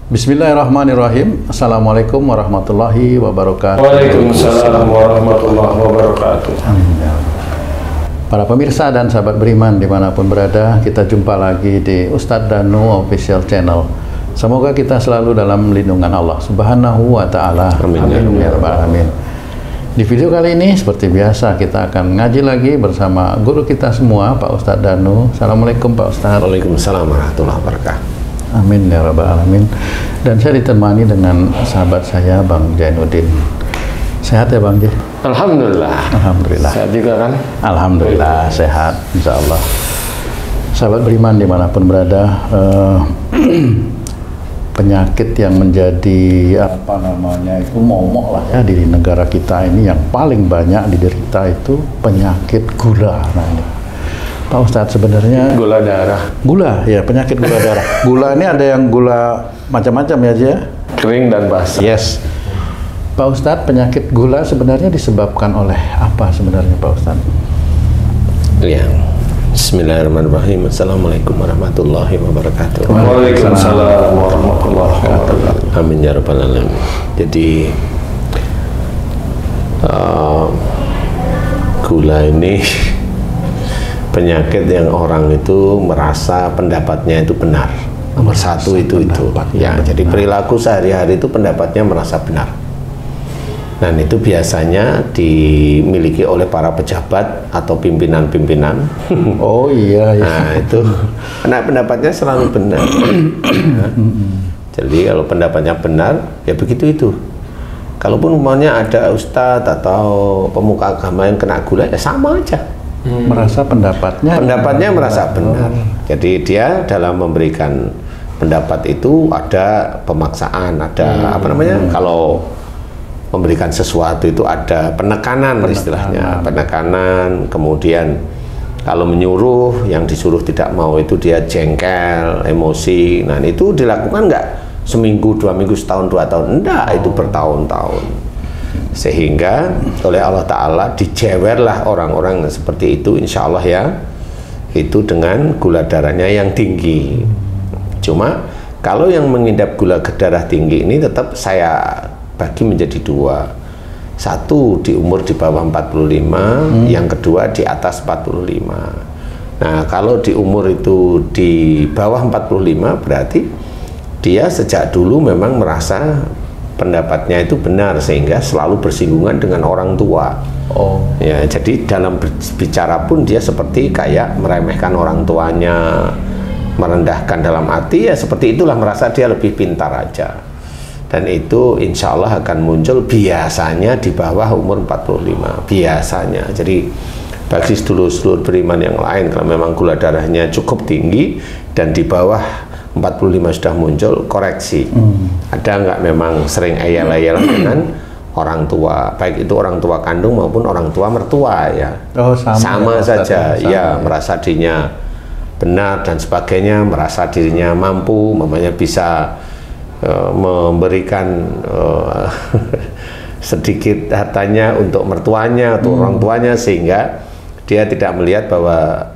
Bismillahirrahmanirrahim. Assalamualaikum warahmatullahi wabarakatuh. Waalaikumsalam warahmatullahi wabarakatuh. Para pemirsa dan sahabat beriman dimanapun berada, kita jumpa lagi di Ustadz Danu Official Channel. Semoga kita selalu dalam lindungan Allah Subhanahu wa Ta'ala. Amin. Amin ya rabbal alamin. Di video kali ini seperti biasa kita akan ngaji lagi bersama guru kita semua, Pak Ustadz Danu. Assalamualaikum Pak Ustadz. Waalaikumsalam warahmatullahi wabarakatuh. Amin ya rabbal alamin. Dan saya ditemani dengan sahabat saya Bang Jainuddin. Sehat ya Bang J? Alhamdulillah. Alhamdulillah. Sehat juga kan? Alhamdulillah sehat, insya Allah. Sahabat beriman dimanapun berada, penyakit yang menjadi apa namanya itu momok lah ya di negara kita ini, yang paling banyak diderita itu penyakit gula. Nah ini Pak Ustadz, sebenarnya Gula darah. gula ya, penyakit gula darah. Gula ini ada yang gula macam-macam ya J? Kering dan basah. Yes. Pak Ustadz, penyakit gula sebenarnya disebabkan oleh apa sebenarnya Pak Ustadz? Ya. Bismillahirrahmanirrahim. Assalamualaikum warahmatullahi wabarakatuh. Waalaikumsalam warahmatullahi wabarakatuh. Amin ya rabbal alamin. Jadi gula ini penyakit yang orang itu merasa pendapatnya itu benar. Nomor satu itu ya. Jadi perilaku sehari-hari itu pendapatnya merasa benar. Dan itu biasanya dimiliki oleh para pejabat atau pimpinan-pimpinan. Oh iya, iya. Nah itu karena pendapatnya selalu benar. Nah, jadi kalau pendapatnya benar ya begitu itu. Kalaupun umpamanya ada ustadz atau pemuka agama yang kena gula ya sama aja. Merasa pendapatnya merasa benar. Jadi dia dalam memberikan pendapat itu ada pemaksaan, ada apa namanya, kalau memberikan sesuatu itu ada penekanan istilahnya, penekanan. Kemudian kalau menyuruh, yang disuruh tidak mau itu dia jengkel, emosi. Nah itu dilakukan nggak seminggu, 2 minggu, setahun, 2 tahun, enggak, itu bertahun-tahun. Sehingga oleh Allah Ta'ala dijewerlah orang-orang seperti itu, insya Allah ya, itu dengan gula darahnya yang tinggi. Cuma kalau yang mengidap gula darah tinggi ini tetap saya bagi menjadi 2. Satu di umur di bawah 45, yang kedua di atas 45. Nah kalau di umur itu di bawah 45 berarti dia sejak dulu memang merasa pendapatnya itu benar, sehingga selalu bersinggungan dengan orang tua. Oh ya, jadi dalam berbicara pun dia seperti kayak meremehkan orang tuanya, merendahkan dalam arti ya seperti itulah, merasa dia lebih pintar aja. Dan itu insya Allah akan muncul biasanya di bawah umur 45 biasanya. Jadi bagi seluruh beriman yang lain, kalau memang gula darahnya cukup tinggi dan di bawah 45 sudah muncul, koreksi. Ada nggak memang sering ayal-ayalan dengan orang tua, baik itu orang tua kandung maupun orang tua mertua ya. Oh, sama saja ya, merasa dirinya benar dan sebagainya, merasa dirinya mampu, mamanya bisa memberikan sedikit hartanya untuk mertuanya atau orang tuanya, sehingga dia tidak melihat bahwa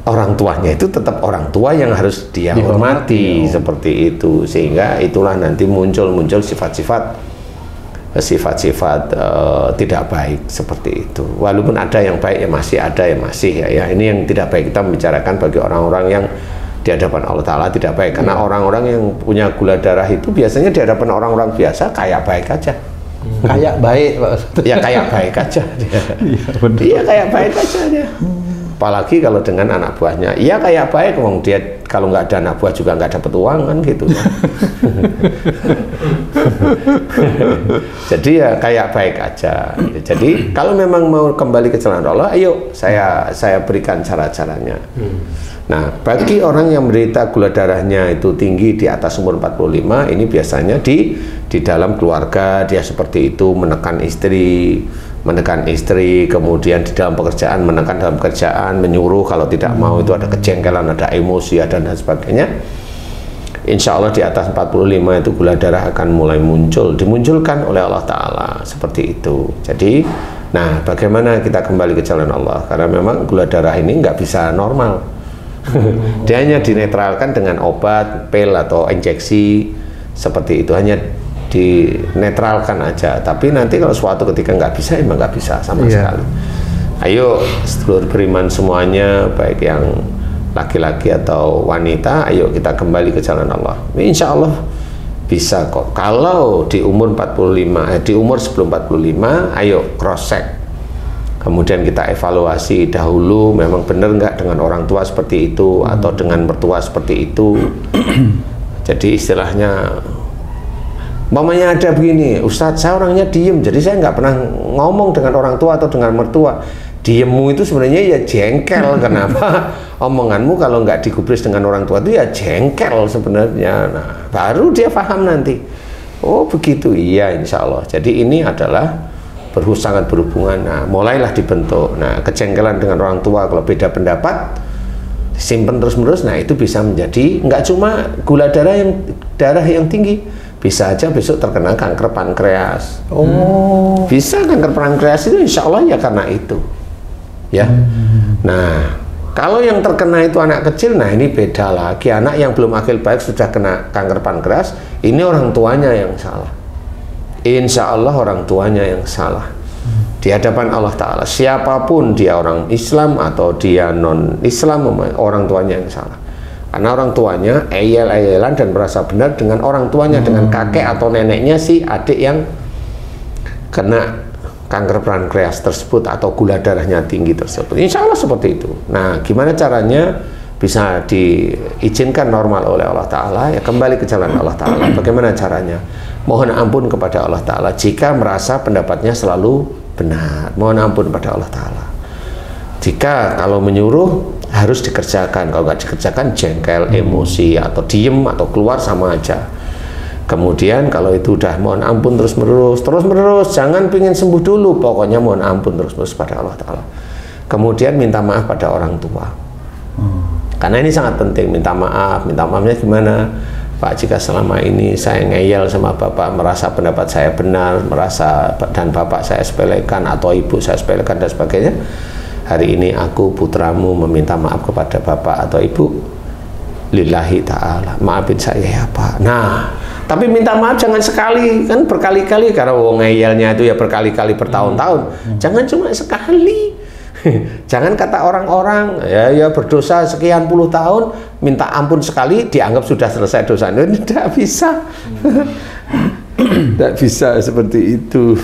orang tuanya itu tetap orang tua yang harus dia hormati, seperti itu. Sehingga itulah nanti muncul sifat-sifat tidak baik seperti itu. Walaupun ada yang baik ya masih ada yang masih ya. Ini yang tidak baik, kita membicarakan bagi orang-orang yang di hadapan Allah Ta'ala tidak baik. Karena orang-orang yang punya gula darah itu biasanya di hadapan orang-orang biasa kayak baik aja. Kayak baik Pak. Ya kayak baik aja dia. Iya kayak baik aja dia. Apalagi kalau dengan anak buahnya, iya kayak baik, wong dia kalau nggak ada anak buah juga nggak dapat uang kan gitu. Jadi ya kayak baik aja. Jadi kalau memang mau kembali ke jalan Allah, ayo saya berikan cara-caranya. Nah bagi orang yang menderita gula darahnya itu tinggi di atas umur 45, ini biasanya di dalam keluarga dia seperti itu, menekan istri, kemudian di dalam pekerjaan menekan dalam pekerjaan, menyuruh kalau tidak mau, itu ada kejengkelan, ada emosi, ada dan sebagainya. Insya Allah di atas 45 itu gula darah akan mulai dimunculkan oleh Allah Ta'ala seperti itu. Jadi nah bagaimana kita kembali ke jalan Allah, karena memang gula darah ini nggak bisa normal. Dia hanya dinetralkan dengan obat, pil atau injeksi seperti itu, hanya dinetralkan aja. Tapi nanti kalau suatu ketika nggak bisa, emang nggak bisa sama sekali. Ayo sedulur beriman semuanya, baik yang laki-laki atau wanita, ayo kita kembali ke jalan Allah. Insya Allah bisa kok. Kalau di umur 45, di umur sebelum 45, ayo cross check. Kemudian kita evaluasi dahulu memang benar nggak dengan orang tua seperti itu atau dengan mertua seperti itu. Jadi istilahnya, mamanya ada begini, Ustadz saya orangnya diem, jadi saya nggak pernah ngomong dengan orang tua atau dengan mertua. Diemmu itu sebenarnya ya jengkel. Kenapa? Omonganmu kalau nggak digubris dengan orang tua itu ya jengkel sebenarnya. Nah, baru dia paham nanti. Oh begitu, iya insya Allah. Jadi ini adalah sangat berhubungan. Nah, mulailah dibentuk. Nah, kejengkelan dengan orang tua kalau beda pendapat, simpen terus-menerus. Nah, itu bisa menjadi nggak cuma gula darah yang tinggi, bisa aja besok terkena kanker pankreas. Oh, bisa kanker pankreas itu insya Allah ya karena itu. Ya. Nah, kalau yang terkena itu anak kecil, nah ini beda lagi. Anak yang belum akil baik sudah kena kanker pankreas, ini orang tuanya yang salah. Insya Allah orang tuanya yang salah di hadapan Allah Ta'ala. Siapapun dia, orang Islam atau dia non-Islam, orang tuanya yang salah. Karena orang tuanya eyel-eyelan dan merasa benar dengan orang tuanya, dengan kakek atau neneknya si adik yang kena kanker pankreas tersebut atau gula darahnya tinggi tersebut. Insya Allah seperti itu. Nah, gimana caranya bisa diizinkan normal oleh Allah Ta'ala? Ya kembali ke jalan Allah Ta'ala. Bagaimana caranya? Mohon ampun kepada Allah Ta'ala jika merasa pendapatnya selalu benar. Mohon ampun kepada Allah Ta'ala. Jika kalau menyuruh harus dikerjakan, kalau nggak dikerjakan jengkel, emosi, atau diem, atau keluar sama aja. Kemudian kalau itu udah mohon ampun terus-menerus, jangan pingin sembuh dulu, pokoknya mohon ampun terus-menerus pada Allah Ta'ala. Kemudian minta maaf pada orang tua. Karena ini sangat penting, minta maaf. Minta maafnya gimana? Pak, jika selama ini saya ngeyel sama Bapak, merasa pendapat saya benar, dan Bapak saya sepelekan atau Ibu saya sepelekan dan sebagainya, hari ini aku putramu meminta maaf kepada Bapak atau Ibu, lillahi ta'ala, maafin saya ya Pak. Nah, tapi minta maaf jangan sekali, kan berkali-kali, karena ngeyelnya itu ya berkali-kali bertahun-tahun. Jangan cuma sekali. Jangan kata orang-orang ya berdosa sekian puluh tahun, minta ampun sekali dianggap sudah selesai dosa. Ini tidak bisa. Tidak bisa seperti itu.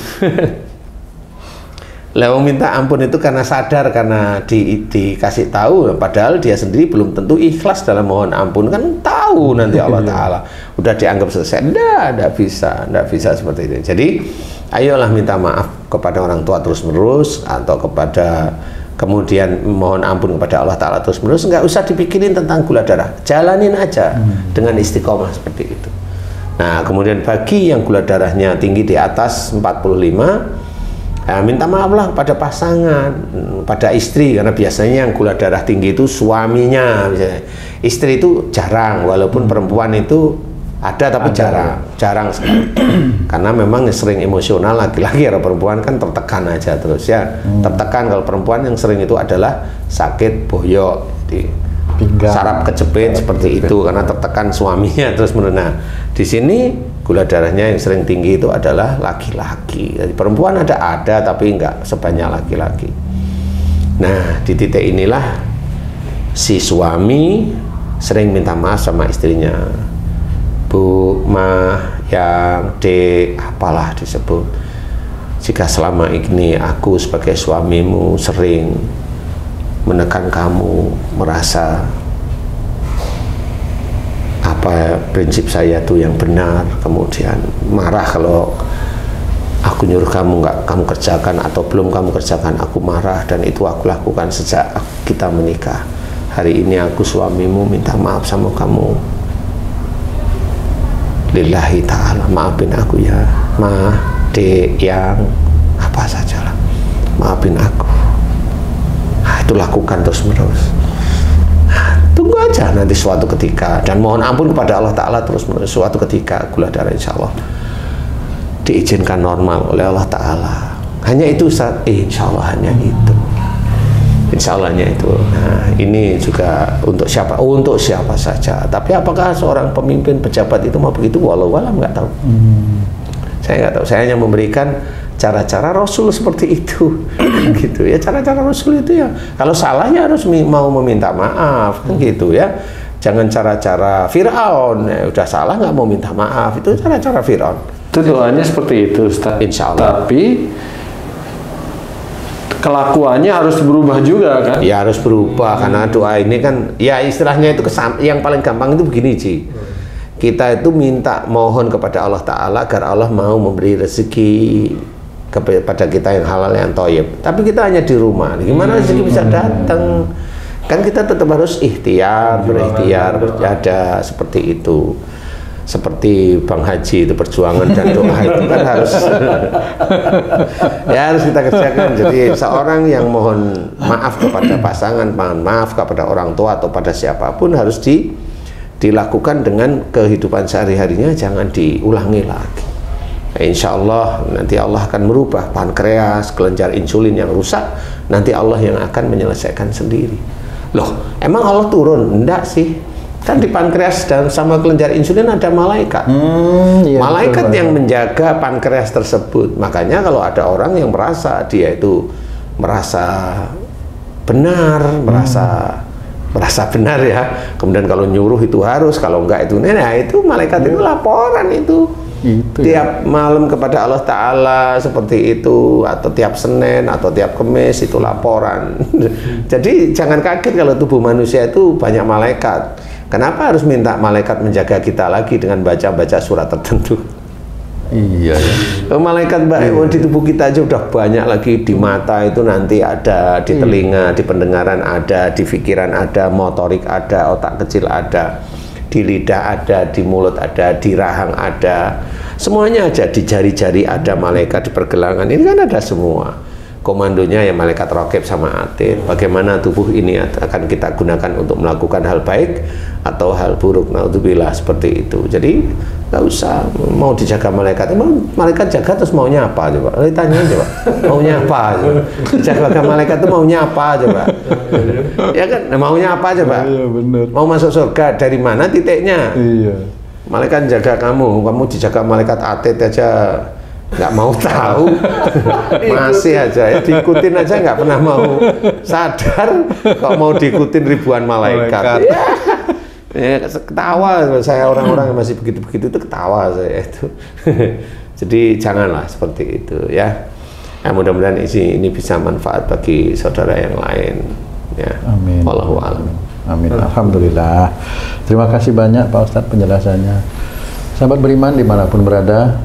Lalu minta ampun itu karena sadar, karena dikasih tahu, padahal dia sendiri belum tentu ikhlas dalam mohon ampun, kan tahu nanti Allah Ta'ala udah dianggap selesai. Tidak bisa seperti itu. Jadi ayolah minta maaf kepada orang tua terus-menerus, atau kemudian mohon ampun kepada Allah Ta'ala terus-menerus. Nggak usah dipikirin tentang gula darah, jalanin aja dengan istiqomah seperti itu. Nah, kemudian bagi yang gula darahnya tinggi di atas 45, minta maaflah pada pasangan, pada istri, karena biasanya yang gula darah tinggi itu suaminya. Misalnya istri itu jarang, walaupun perempuan itu ada tapi jarang sekali. Karena memang sering emosional, laki-laki atau perempuan kan tertekan aja terus ya. Tertekan. Kalau perempuan yang sering itu adalah sakit boyok, saraf kejepit seperti itu, karena tertekan suaminya terus menenang. Di sini gula darahnya yang sering tinggi itu adalah laki-laki. Jadi perempuan ada tapi enggak sebanyak laki-laki. Nah, di titik inilah si suami sering minta maaf sama istrinya. Bu, Ma, Yang, Dek, apalah disebut. Jika selama ini aku sebagai suamimu sering menekan kamu, merasa apa prinsip saya tuh yang benar, kemudian marah kalau aku nyuruh kamu nggak kamu kerjakan atau belum kamu kerjakan, aku marah, dan itu aku lakukan sejak kita menikah. Hari ini aku suamimu minta maaf sama kamu, lillahi ta'ala, maafin aku ya Ma, Dek, Yang, apa sajalah, maafin aku. Nah, itu lakukan terus-menerus. Tunggu aja nanti suatu ketika, dan mohon ampun kepada Allah Ta'ala terus-menerus. Suatu ketika gula darah insya Allah diizinkan normal oleh Allah Ta'ala. Hanya itu Ustaz, insya Allah hanya itu. Insya Allahnya itu. Nah, ini juga untuk siapa? Untuk siapa saja. Tapi apakah seorang pemimpin pejabat itu mau begitu? Walau alam nggak tahu. Saya nggak tahu. Saya hanya memberikan cara-cara Rasul seperti itu, gitu ya. Cara-cara Rasul itu ya. Kalau salahnya harus mau meminta maaf, kan gitu ya. Jangan cara-cara Fir'aun. Udah salah nggak mau minta maaf. Itu cara-cara Fir'aun. Itu doanya seperti itu, Ustaz. Insya Allah. Tapi kelakuannya harus berubah juga kan? Ya harus berubah karena doa ini kan ya istilahnya itu yang paling gampang itu begini Ji. Kita itu minta mohon kepada Allah Ta'ala agar Allah mau memberi rezeki kepada kita yang halal yang thayyib. Tapi kita hanya di rumah. Gimana rezeki bisa datang? Kan kita tetap harus ikhtiar, berikhtiar, berjada seperti itu. Seperti Bang Haji itu perjuangan dan doa itu kan harus ya harus kita kerjakan. Jadi seorang yang mohon maaf kepada pasangan, mohon maaf kepada orang tua atau pada siapapun harus dilakukan dengan kehidupan sehari-harinya, jangan diulangi lagi. Insya Allah nanti Allah akan merubah pankreas, kelenjar insulin yang rusak, nanti Allah yang akan menyelesaikan sendiri. Loh, emang Allah turun? Enggak sih. Kan di pankreas dan sama kelenjar insulin ada malaikat. Iya, Malaikat betul, yang menjaga pankreas tersebut. Makanya kalau ada orang yang merasa dia itu merasa benar, merasa benar ya. Kemudian kalau nyuruh itu harus, kalau enggak itu, nah itu malaikat itu laporan itu. Tiap malam kepada Allah Ta'ala seperti itu, atau tiap Senin atau tiap Kamis itu laporan. Jadi jangan kaget kalau tubuh manusia itu banyak malaikat. Kenapa harus minta malaikat menjaga kita lagi dengan baca-baca surat tertentu? Iya ya. Malaikat di tubuh kita aja udah banyak lagi. Di mata itu nanti ada, di telinga, di pendengaran ada, di pikiran ada, motorik ada, otak kecil ada, di lidah ada, di mulut ada, di rahang ada, semuanya aja, di jari-jari ada malaikat, di pergelangan ini kan ada semua. Komandonya ya malaikat Raqib sama Atid. Bagaimana tubuh ini akan kita gunakan untuk melakukan hal baik atau hal buruk. Naudzubillah seperti itu. Jadi nggak usah mau dijaga malaikat. Emang malaikat jaga terus maunya apa coba? Tanya coba. Maunya apa? Jaga malaikat itu maunya apa coba? Ya kan maunya apa coba? Iya benar. Mau masuk surga dari mana titiknya? Iya. Malaikat jaga kamu dijaga malaikat Atid aja nggak mau tahu, masih aja ya diikutin aja nggak pernah mau sadar kok mau diikutin ribuan malaikat. Ya, ketawa saya, orang-orang yang masih begitu-begitu itu ketawa saya itu. Jadi janganlah seperti itu ya. Nah, mudah-mudahan ini bisa manfaat bagi saudara yang lain ya. Amin. Wallahu a'lam. Amin. Alhamdulillah. Terima kasih banyak Pak Ustadz penjelasannya. Sahabat beriman dimanapun berada,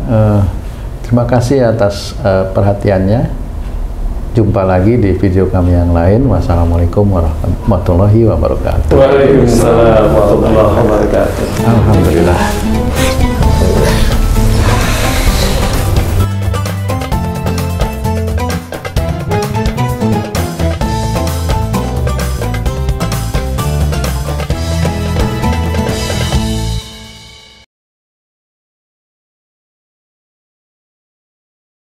terima kasih atas perhatiannya. Jumpa lagi di video kami yang lain. Wassalamualaikum warahmatullahi wabarakatuh. Waalaikumsalam warahmatullahi wabarakatuh. Alhamdulillah.